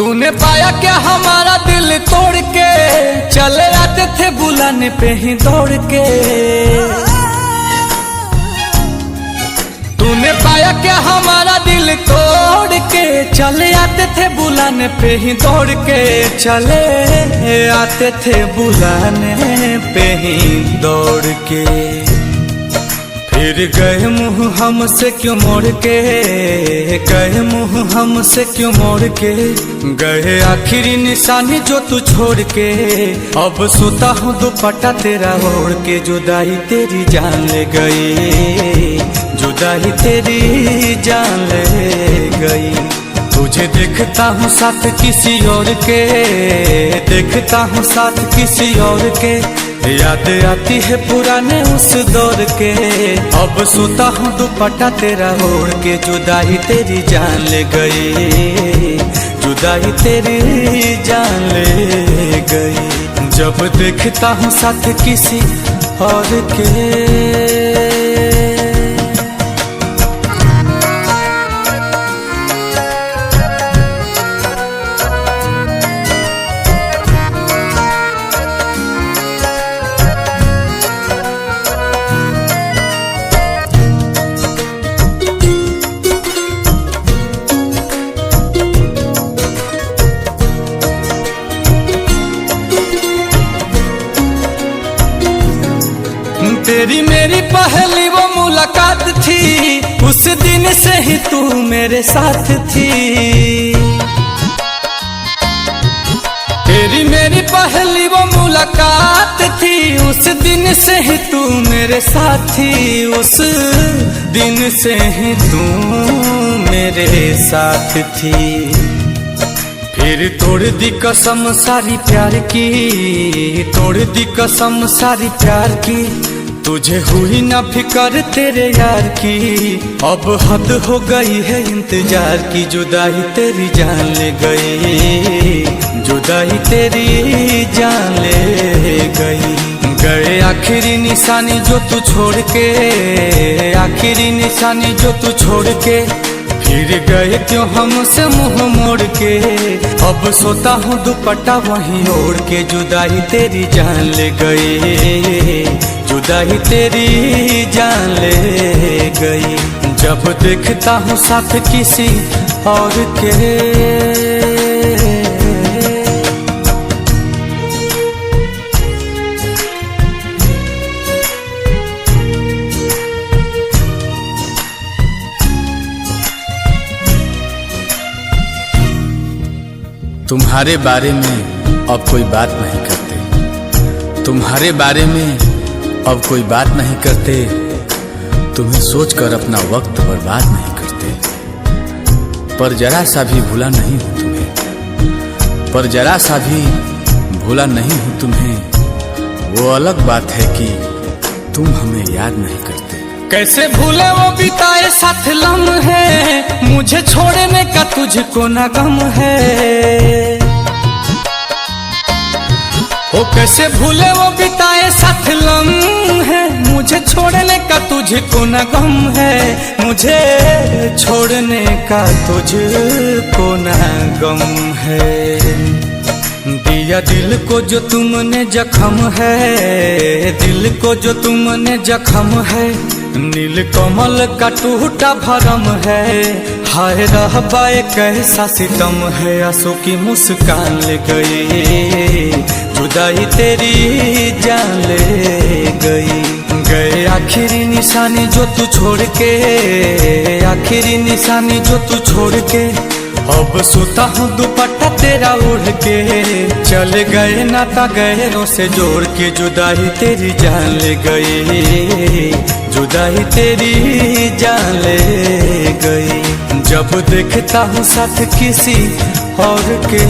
तूने पाया क्या हमारा दिल तोड़ के, चले आते थे बुलाने पे ही दौड़ के। तूने पाया क्या हमारा दिल तोड़ के, चले आते थे बुलाने पे ही दौड़ के। चले आते थे बुलाने पे ही दौड़ के। फिर गए मुँह हमसे क्यों मोड़ के, गए मुँह हमसे क्यों मोड़ के। गए आखिरी निशानी जो तू छोड़ के। अब सोता हूँ दुपट्टा तेरा ओढ़ के। जुदाई तेरी जान ले गई, जुदाई तेरी जान ले गई। तुझे देखता हूँ साथ किसी और के, देखता हूँ साथ किसी और के। याद आती है पुराने उस दौर के। अब सोता हूँ दुपट्टा तेरा ओढ़ के। जुदाई तेरी जान ले गई, जुदाई तेरी जान ले गई। जब देखता हूँ साथ किसी और के। तेरी मेरी पहली वो मुलाकात थी, उस दिन से ही तू मेरे साथ थी। तेरी मेरी पहली वो मुलाकात थी, उस दिन से ही तू मेरे साथ थी। उस दिन से ही तू मेरे साथ थी। फिर तोड़ दी कसम सारी प्यार की, तोड़ दी कसम सारी प्यार की। तुझे हुई ना फिकर तेरे यार की। अब हद हो गई है इंतजार की। जुदाई तेरी जान ले गई, जुदाई तेरी जान ले गई। गए आखिरी निशानी जो तू छोड़ के, आखिरी निशानी जो तू छोड़ के। फिर गए क्यों हमसे मुंह मोड़ के। अब सोता हूँ दुपट्टा वहीं ओढ़ के। जुदाई तेरी जान ले गई, जुदाई तेरी जान ले गई। जब देखता हूँ साथ किसी और के। तुम्हारे बारे में अब कोई बात नहीं करते, तुम्हारे बारे में अब कोई बात नहीं करते। तुम्हें सोचकर अपना वक्त बर्बाद नहीं करते। पर जरा सा भी भूला नहीं हूँ तुम्हें, पर जरा सा भी भूला नहीं हूँ तुम्हें। वो अलग बात है कि तुम हमें याद नहीं करते। कैसे भूले वो बिताए साथ लम्हे, मुझे छोड़ने का तुझको ना गम है। ओ कैसे भूले वो बिताए साथ लम्हे, मुझे छोड़ने का तुझको ना गम है। मुझे छोड़ने का तुझको ना गम है। दिया दिल को जो तुमने जख्म है, दिल को जो तुमने जख्म है। नील कमल का टूटा भरम है। हाय रहबाए कैसा सितम है। आंसू की मुस्कान ले गई, जुदाई तेरी जान ले गई। गए आखिरी निशानी जो तू छोड़ के, आखिरी निशानी जो तू छोड़ के। अब सोता हूँ दुपट्टा तेरा ओढ़ के। चले गए नाता गहरों से जोड़ के। जुदाई तेरी जान ले गई, जुदाई तेरी जान ले गई। जब देखता हूँ साथ किसी और के।